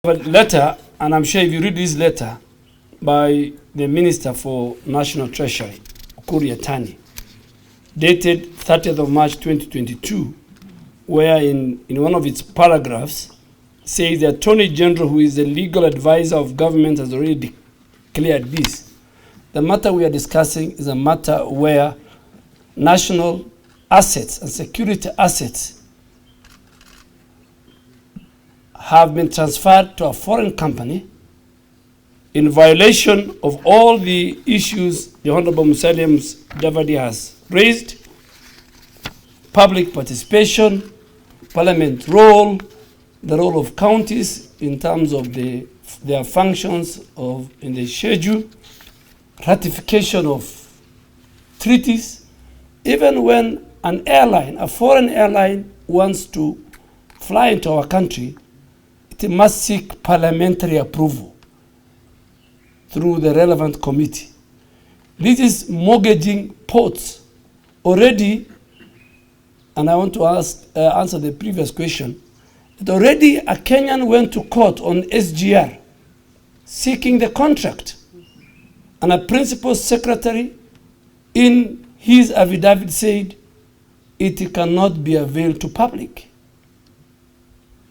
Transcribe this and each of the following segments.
A letter, and I'm sure if you read this letter by the Minister for National Treasury, Tani, dated 30th of March 2022, where in one of its paragraphs says the Attorney General, who is the legal advisor of government, has already declared this. The matter we are discussing is a matter where national assets and security assets have been transferred to a foreign company in violation of all the issues the Honorable Musalia Mudavadi has raised: public participation, parliament role, the role of counties in terms of their functions in the schedule, ratification of treaties. Even when an airline, a foreign airline, wants to fly into our country, it must seek parliamentary approval through the relevant committee. This is mortgaging ports already, and I want to answer the previous question. Already a Kenyan went to court on SGR seeking the contract, and a principal secretary in his affidavit said it cannot be availed to public.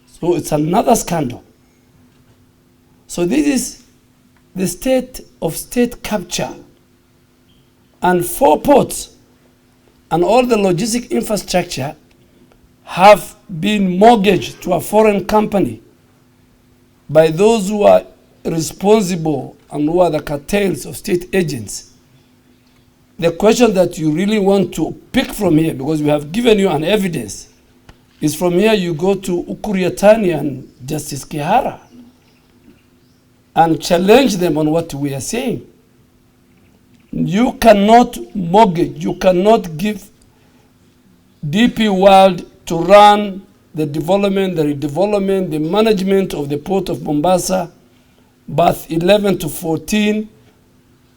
So it's another scandal. So this is the state of state capture. And 4 ports and all the logistic infrastructure have been mortgaged to a foreign company by those who are responsible and who are the cartels of state agents. The question that you really want to pick from here, because we have given you an evidence, is from here you go to Tani and Justice Kihara and challenge them on what we are saying. You cannot mortgage, you cannot give DP World to run the development, the redevelopment, the management of the port of Mombasa, berth 11 to 14,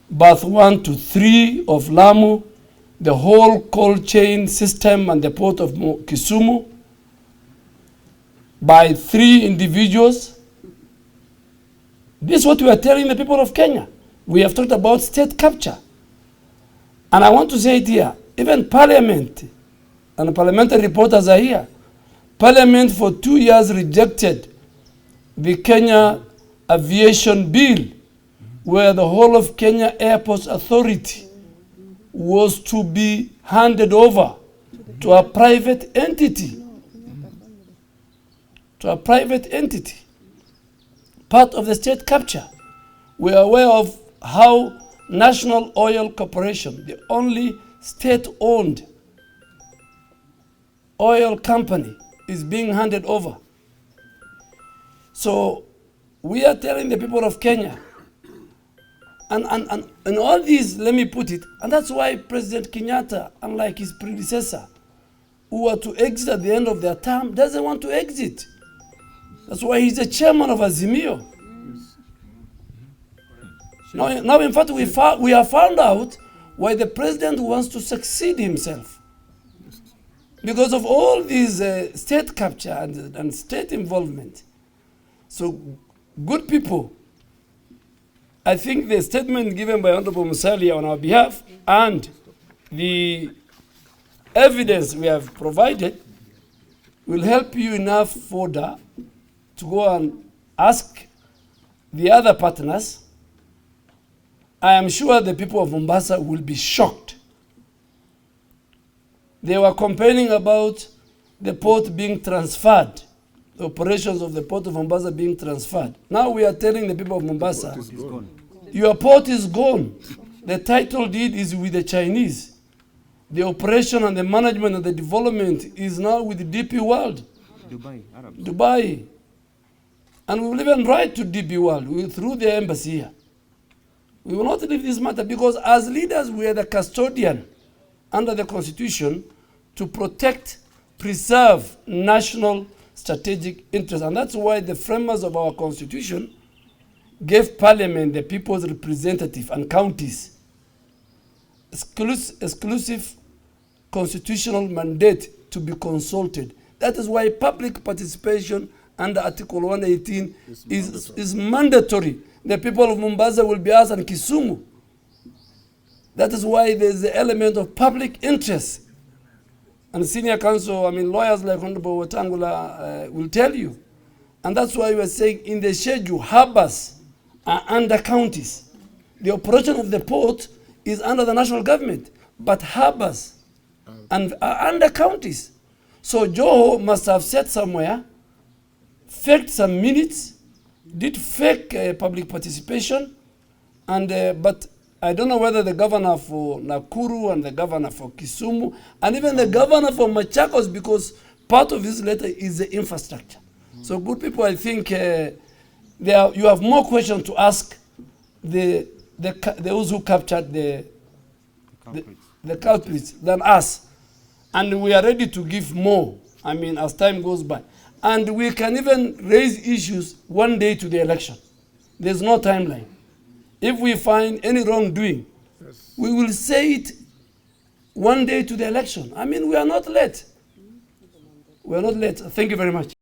berth 1 to 3 of Lamu, the whole cold chain system and the port of Kisumu, by 3 individuals. This is what we are telling the people of Kenya. We have talked about state capture. And I want to say it here, even Parliament and the parliamentary reporters are here. Parliament for 2 years rejected the Kenya Aviation Bill, where the whole of Kenya Airports Authority was to be handed over to a private entity. Part of the state capture. We are aware of how National Oil Corporation, the only state-owned oil company, is being handed over. So we are telling the people of Kenya, and all these, let me put it, and that's why President Kenyatta, unlike his predecessor, who were to exit at the end of their term, doesn't want to exit. That's why he's the chairman of Azimio. Now, in fact, we have found out why the president wants to succeed himself. Because of all these state capture and state involvement. So, good people, I think the statement given by Honorable Musalia on our behalf and the evidence we have provided will help you enough further to go and ask the other partners. I am sure the people of Mombasa will be shocked. They were complaining about the port being transferred, the operations of the port of Mombasa being transferred. Now we are telling the people of Mombasa, your port is gone. The title deed is with the Chinese. The operation and the management and the development is now with DP World. Dubai. And we will even write to DP World through the embassy here. We will not leave this matter because as leaders we are the custodian under the Constitution to protect, preserve national strategic interests. And that's why the framers of our Constitution gave Parliament the people's representative and counties exclusive constitutional mandate to be consulted. That is why public participation under Article 118 is mandatory. The people of Mombasa will be asked and Kisumu. That is why there is the element of public interest. And senior counsel, I mean, lawyers like Honorable Watangula will tell you. And that's why we are saying in the schedule, harbors are under counties. The operation of the port is under the national government, but harbors and are under counties. So Joho must have said somewhere, faked some minutes, did fake public participation, and but I don't know whether the governor for Nakuru and the governor for Kisumu and even the governor for Machakos, because part of this letter is the infrastructure. So good people, I think you have more questions to ask those who captured the culprits than us. And we are ready to give more, I mean, as time goes by. And we can even raise issues one day to the election. There's no timeline. If we find any wrongdoing, we will say it one day to the election. I mean, we are not late. We are not late. Thank you very much.